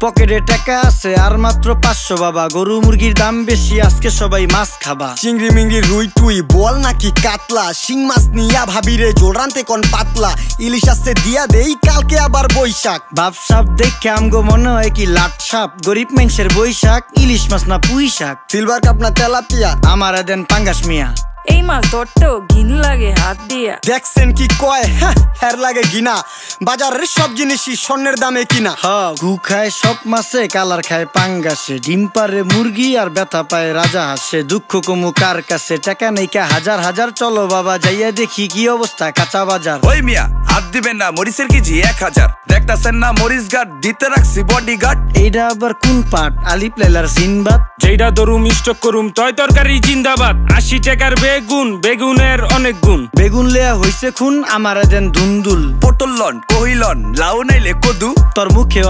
পকেটে টাকা আছে আর মাত্র 500 বাবা। গরু মুরগির দাম বেশি, আজকে সবাই মাছ খাবা। চিংড়ি মিংড়ি রুই টুই বল নাকি কাতলা, শিং মাছ নিয়া ভাবিরে জোল রানতে কোন পাতলা। ইলিশ আসছে দিয়া দেই কালকে আবার বৈশাখ। ভাবসাব দেখে আমগো মনে হয় কি লাট সাপ। গরিব মানুষের বৈশাখ, ইলিশ মাছ না পুঁই শাক। সিলভার কাপ না তেলাপিয়া, আমারে দেন পাঙ্গাস মিয়া। এই মাছ ধরতেও ঘিন লাগে হাত দিয়া। দেখছেন কি কয়, হের লাগে ঘিনা। বাজারের সব জিনিসই স্বর্ণের দামে কিনা। ঘু খায় সব মাছে, কালার খায় পাঙ্গাসে। ডিম পারে মুরগি আর ব্যথা পায় রাজা হাসে। দুঃখ কমু কার কাছে, টাকা নেই কা হাজার হাজার। চলো বাবা যাইয়া দেখি কি অবস্থা কাঁচা বাজার। ওই মিয়া হাত দিবেন না, মরিচের কেজি 1000। দেখতাছেন না মরিচ গার্ড দিতে রাখছি বডি গার্ড। এইটা আবার কোন পাট? আলিপ লাইলার সিনবাদ। যেইটা দরুম স্টক করুম তয় তরকারি জিন্দাবাদ। 80 টাকার বেগুন, বেগুনের অনেক গুণ। বেগুন লেয়া হইছে খুন, আমারে দেন দুন্দুল। পটল লন কহিলন লাউ নাইলে কদু। তোর মুখে